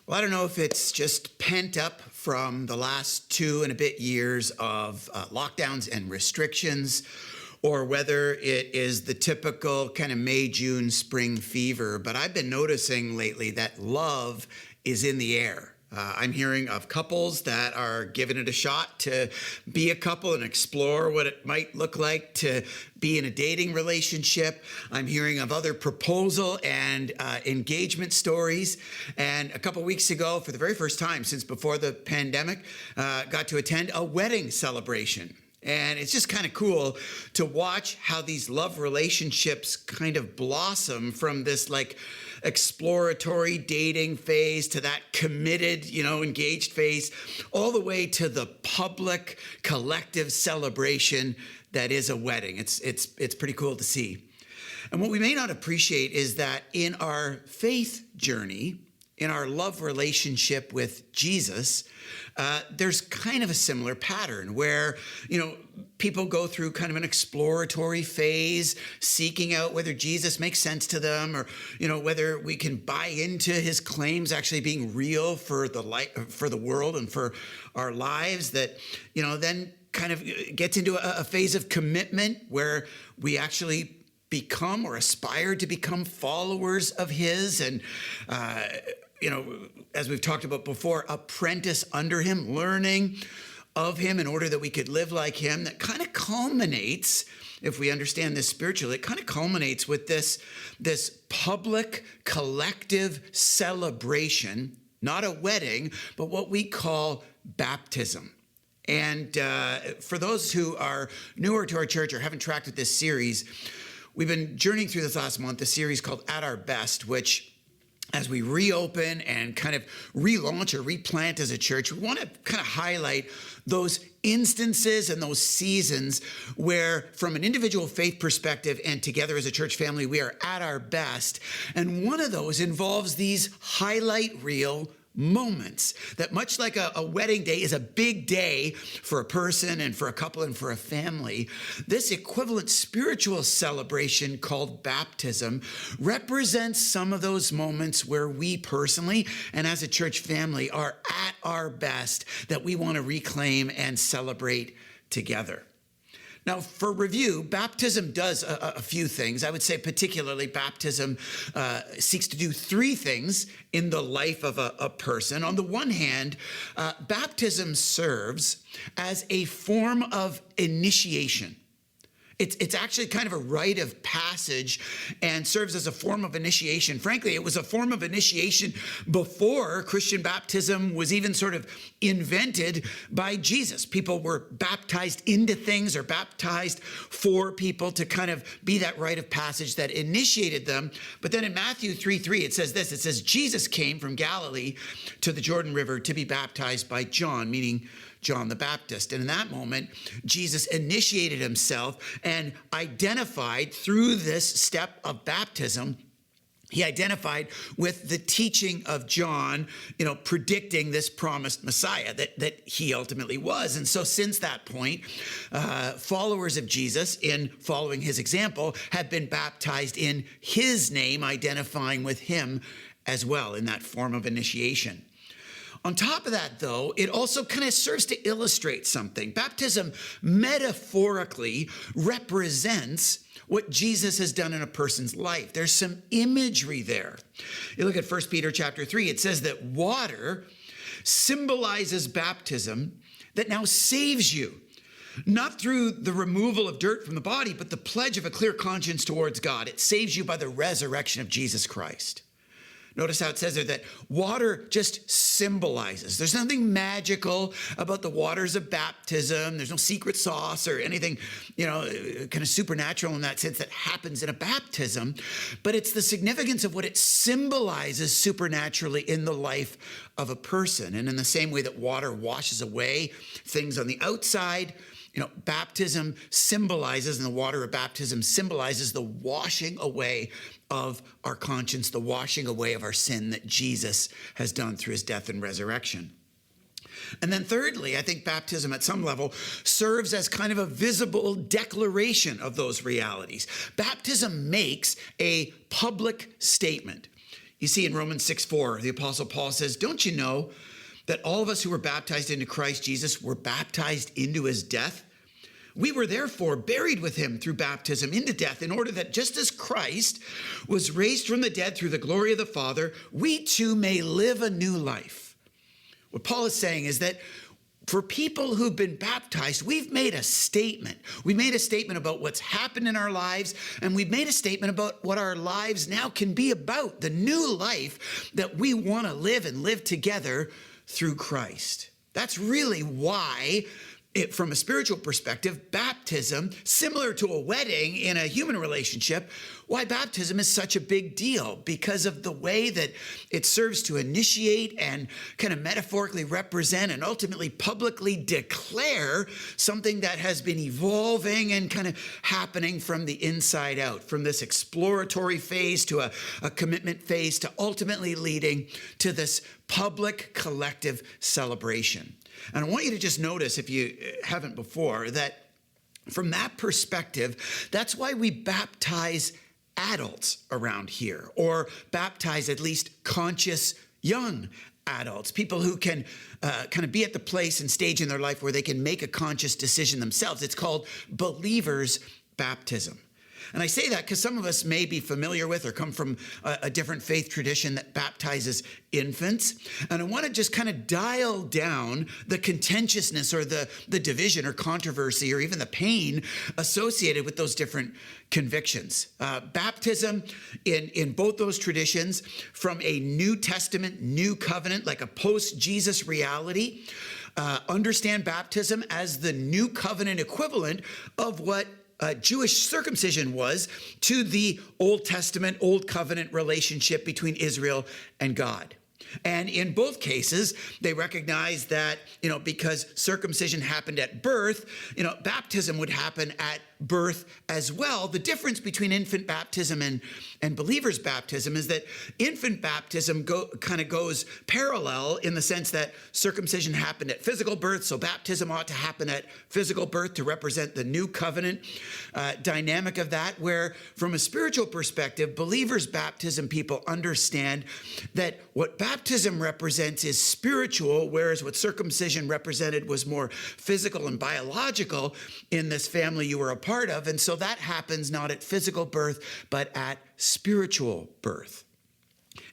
Well, I don't know if it's just pent up from the last 2 and a bit years of lockdowns and restrictions, or whether it is the typical kind of May, June, spring fever. But I've been noticing lately that love is in the air. I'm hearing of couples that are giving it a shot to be a couple and explore what it might look like to be in a dating relationship. I'm hearing of other proposal and engagement stories. And a couple weeks ago, for the very first time since before the pandemic, got to attend a wedding celebration. And it's just kind of cool to watch how these love relationships kind of blossom from this like exploratory dating phase to that committed, engaged phase, all the way to the public collective celebration that is a wedding. It's pretty cool to see. And what we may not appreciate is that in our faith journey, in our love relationship with Jesus, there's kind of a similar pattern where, people go through kind of an exploratory phase, seeking out whether Jesus makes sense to them or, whether we can buy into his claims actually being real for the world and for our lives, that, then kind of gets into a phase of commitment where we actually become or aspire to become followers of his and, as we've talked about before, apprentice under him, learning of him in order that we could live like him. That kind of culminates, if we understand this spiritually, it kind of culminates with this public collective celebration, not a wedding, but what we call baptism. And for those who are newer to our church or haven't tracked with this series, we've been journeying through this last month, a series called At Our Best, which as we reopen and kind of relaunch or replant as a church, we want to kind of highlight those instances and those seasons where, from an individual faith perspective and together as a church family, we are at our best. And one of those involves these highlight reel moments that, much like a wedding day is a big day for a person and for a couple and for a family, this equivalent spiritual celebration called baptism represents some of those moments where we personally and as a church family are at our best, that we want to reclaim and celebrate together. Now, for review, baptism does a few things. I would say particularly baptism seeks to do three things in the life of a person. On the one hand, baptism serves as a form of initiation. It's actually kind of a rite of passage and serves as a form of initiation. Frankly, it was a form of initiation before Christian baptism was even sort of invented by Jesus. People were baptized into things or baptized for people to kind of be that rite of passage that initiated them. But then in Matthew 3:3, it says this. It says, Jesus came from Galilee to the Jordan River to be baptized by John, meaning John the Baptist. And in that moment, Jesus initiated himself and identified through this step of baptism, he identified with the teaching of John, predicting this promised Messiah that he ultimately was. And so since that point, followers of Jesus, in following his example, have been baptized in his name, identifying with him as well in that form of initiation. On top of that, though, it also kind of serves to illustrate something. Baptism metaphorically represents what Jesus has done in a person's life. There's some imagery there. You look at 1 Peter chapter 3, it says that water symbolizes baptism that now saves you, not through the removal of dirt from the body, but the pledge of a clear conscience towards God. It saves you by the resurrection of Jesus Christ. Notice how it says there that water just symbolizes. There's nothing magical about the waters of baptism. There's no secret sauce or anything, kind of supernatural in that sense that happens in a baptism. But it's the significance of what it symbolizes supernaturally in the life of a person. And in the same way that water washes away things on the outside, baptism symbolizes, and the water of baptism symbolizes the washing away of our conscience, the washing away of our sin that Jesus has done through his death and resurrection. And then thirdly, I think baptism at some level serves as kind of a visible declaration of those realities. Baptism makes a public statement. You see, in Romans 6:4, the Apostle Paul says, don't you know that all of us who were baptized into Christ Jesus were baptized into his death? We were therefore buried with him through baptism into death, in order that just as Christ was raised from the dead through the glory of the Father, we too may live a new life. What Paul is saying is that for people who've been baptized, we've made a statement. We made a statement about what's happened in our lives, and we've made a statement about what our lives now can be about, the new life that we want to live and live together through Christ. That's really why, from a spiritual perspective, baptism, similar to a wedding in a human relationship, why baptism is such a big deal, because of the way that it serves to initiate and kind of metaphorically represent and ultimately publicly declare something that has been evolving and kind of happening from the inside out, from this exploratory phase to a commitment phase to ultimately leading to this public collective celebration. And I want you to just notice, if you haven't before, that from that perspective, that's why we baptize adults around here, or baptize at least conscious young adults, people who can kind of be at the place and stage in their life where they can make a conscious decision themselves. It's called believers' baptism. And I say that because some of us may be familiar with or come from a different faith tradition that baptizes infants. And I want to just kind of dial down the contentiousness or the division or controversy or even the pain associated with those different convictions. Baptism in both those traditions, from a New Testament, New Covenant, like a post-Jesus reality, understand baptism as the New Covenant equivalent of what Jewish circumcision was to the Old Testament, Old Covenant relationship between Israel and God. And in both cases, they recognize that, because circumcision happened at birth, baptism would happen at birth as well. The difference between infant baptism and believers' baptism is that infant baptism kind of goes parallel in the sense that circumcision happened at physical birth, so baptism ought to happen at physical birth to represent the new covenant dynamic of that, where from a spiritual perspective, believers' baptism people understand that what baptism represents is spiritual, whereas what circumcision represented was more physical and biological in this family you were a part of. And so that happens not at physical birth, but at spiritual birth.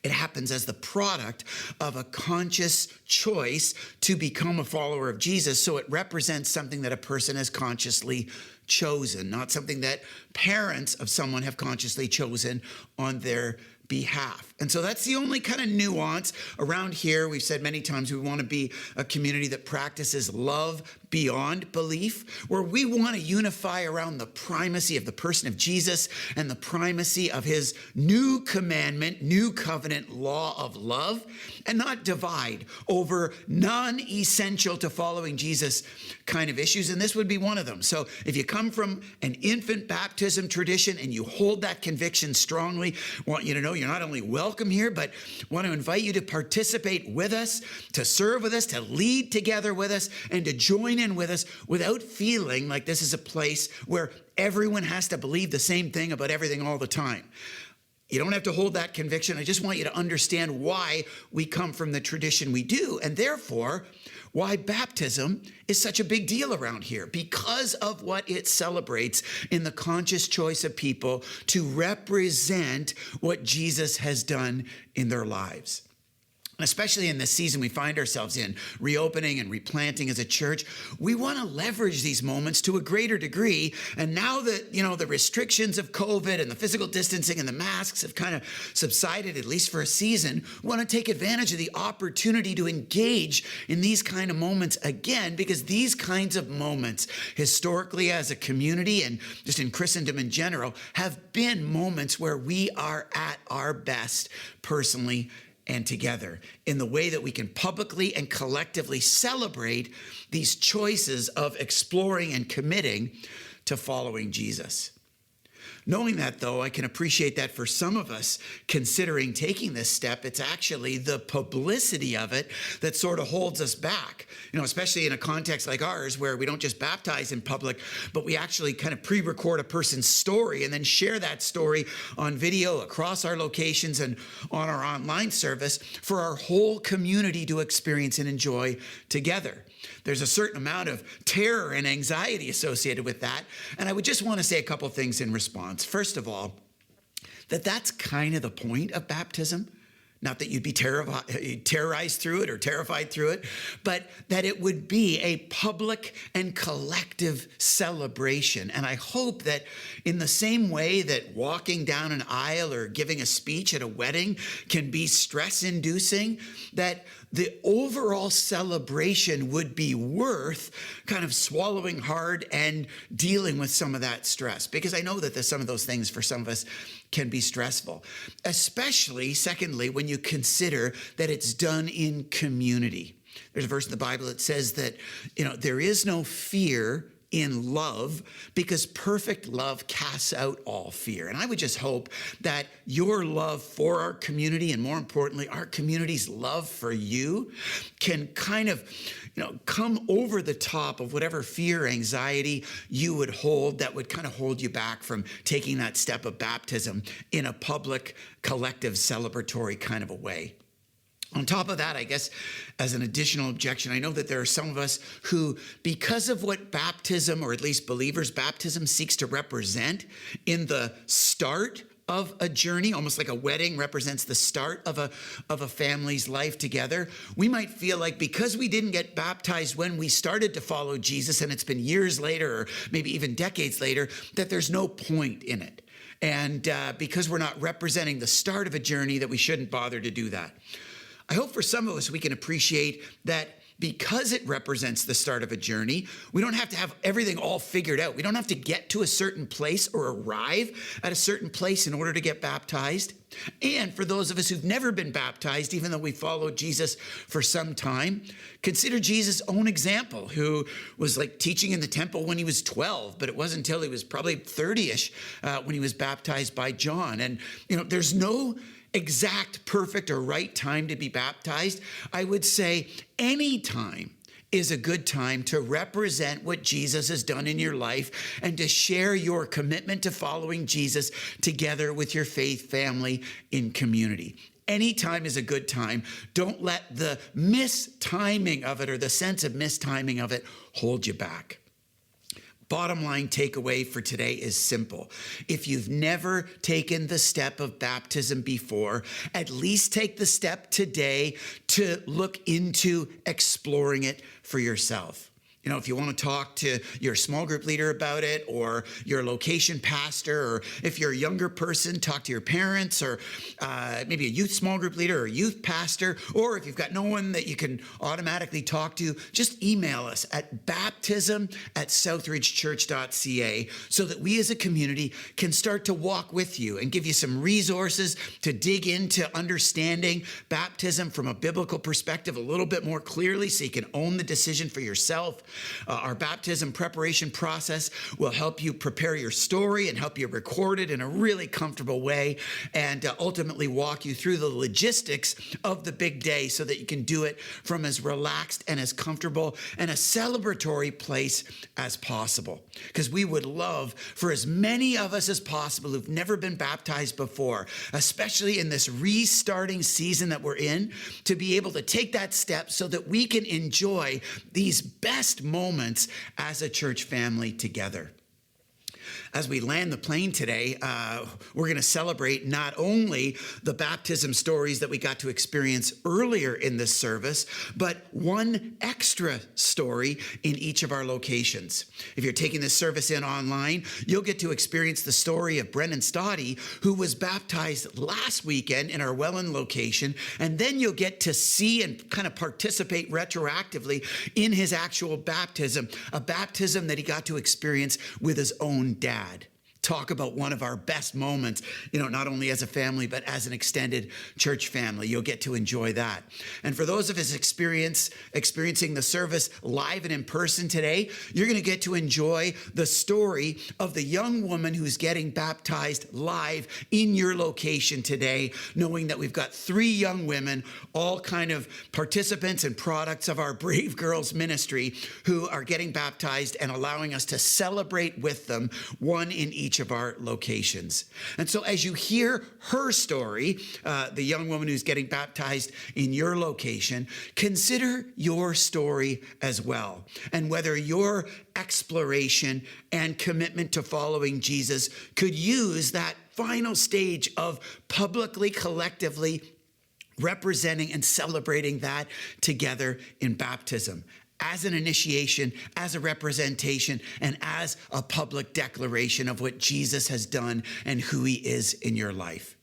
It happens as the product of a conscious choice to become a follower of Jesus. So it represents something that a person has consciously chosen, not something that parents of someone have consciously chosen on their behalf. And so that's the only kind of nuance around here. We've said many times we want to be a community that practices love beyond belief, where we want to unify around the primacy of the person of Jesus and the primacy of his new commandment, new covenant law of love, and not divide over non-essential to following Jesus kind of issues. And this would be one of them. So if you come from an infant baptism tradition and you hold that conviction strongly, I want you to know you're not only welcome here, but want to invite you to participate with us, to serve with us, to lead together with us, and to join in with us without feeling like this is a place where everyone has to believe the same thing about everything all the time. You don't have to hold that conviction. I just want you to understand why we come from the tradition we do, and therefore why baptism is such a big deal around here, because of what it celebrates in the conscious choice of people to represent what Jesus has done in their lives. Especially in this season we find ourselves in, reopening and replanting as a church, we want to leverage these moments to a greater degree. And now that, the restrictions of COVID and the physical distancing and the masks have kind of subsided, at least for a season, we want to take advantage of the opportunity to engage in these kind of moments again, because these kinds of moments, historically as a community and just in Christendom in general, have been moments where we are at our best personally and together, in the way that we can publicly and collectively celebrate these choices of exploring and committing to following Jesus. Knowing that, though, I can appreciate that for some of us considering taking this step, it's actually the publicity of it that sort of holds us back. Especially in a context like ours where we don't just baptize in public, but we actually kind of pre-record a person's story and then share that story on video across our locations and on our online service for our whole community to experience and enjoy together. There's a certain amount of terror and anxiety associated with that. And I would just want to say a couple things in response. First of all, that's kind of the point of baptism. Not that you'd be terrorized through it or terrified through it, but that it would be a public and collective celebration. And I hope that in the same way that walking down an aisle or giving a speech at a wedding can be stress-inducing, that the overall celebration would be worth kind of swallowing hard and dealing with some of that stress. Because I know that some of those things for some of us can be stressful, especially, secondly, when you consider that it's done in community. There's a verse in the Bible that says that, there is no fear in love because perfect love casts out all fear. And I would just hope that your love for our community, and more importantly, our community's love for you, can kind of come over the top of whatever fear, anxiety you would hold that would kind of hold you back from taking that step of baptism in a public, collective, celebratory kind of a way. On top of that, I guess, as an additional objection, I know that there are some of us who, because of what baptism, or at least believers' baptism, seeks to represent in the start of a journey, almost like a wedding represents the start of a family's life together, we might feel like because we didn't get baptized when we started to follow Jesus, and it's been years later or maybe even decades later, that there's no point in it. And because we're not representing the start of a journey, that we shouldn't bother to do that. I hope for some of us we can appreciate that because it represents the start of a journey, we don't have to have everything all figured out. We don't have to get to a certain place or arrive at a certain place in order to get baptized. And for those of us who've never been baptized, even though we followed Jesus for some time, consider Jesus' own example, who was like teaching in the temple when he was 12, but it wasn't until he was probably 30-ish when he was baptized by John. And, there's no exact, perfect, or right time to be baptized. I would say any time is a good time to represent what Jesus has done in your life and to share your commitment to following Jesus together with your faith family in community. Any time is a good time. Don't let the mistiming of it or the sense of mistiming of it hold you back. Bottom line takeaway for today is simple. If you've never taken the step of baptism before, at least take the step today to look into exploring it for yourself. If you want to talk to your small group leader about it, or your location pastor, or if you're a younger person, talk to your parents, or maybe a youth small group leader or youth pastor, or if you've got no one that you can automatically talk to, just email us at baptism@southridgechurch.ca so that we as a community can start to walk with you and give you some resources to dig into understanding baptism from a biblical perspective a little bit more clearly so you can own the decision for yourself. Our baptism preparation process will help you prepare your story and help you record it in a really comfortable way, and ultimately walk you through the logistics of the big day so that you can do it from as relaxed and as comfortable and a celebratory place as possible. Because we would love for as many of us as possible who've never been baptized before, especially in this restarting season that we're in, to be able to take that step so that we can enjoy these best moments as a church family together. As we land the plane today, we're going to celebrate not only the baptism stories that we got to experience earlier in this service, but one extra story in each of our locations. If you're taking this service in online, you'll get to experience the story of Brendan Stoddy, who was baptized last weekend in our Welland location, and then you'll get to see and kind of participate retroactively in his actual baptism, a baptism that he got to experience with his own dad. talk about one of our best moments, not only as a family, but as an extended church family. You'll get to enjoy that. And for those of us experiencing the service live and in person today, you're going to get to enjoy the story of the young woman who's getting baptized live in your location today, knowing that we've got 3 young women, all kind of participants and products of our Brave Girls ministry, who are getting baptized and allowing us to celebrate with them, one in each of our locations. And so as you hear her story, the young woman who's getting baptized in your location, consider your story as well, and whether your exploration and commitment to following Jesus could use that final stage of publicly, collectively representing and celebrating that together in baptism, as an initiation, as a representation, and as a public declaration of what Jesus has done and who he is in your life.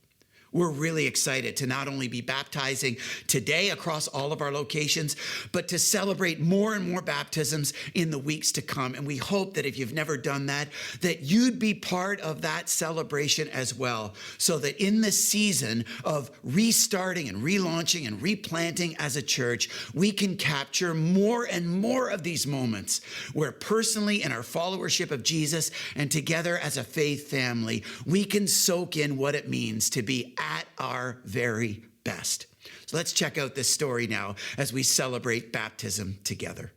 We're really excited to not only be baptizing today across all of our locations, but to celebrate more and more baptisms in the weeks to come. And we hope that if you've never done that, that you'd be part of that celebration as well, so that in this season of restarting and relaunching and replanting as a church, we can capture more and more of these moments where personally in our followership of Jesus and together as a faith family, we can soak in what it means to be at our very best. So let's check out this story now as we celebrate baptism together.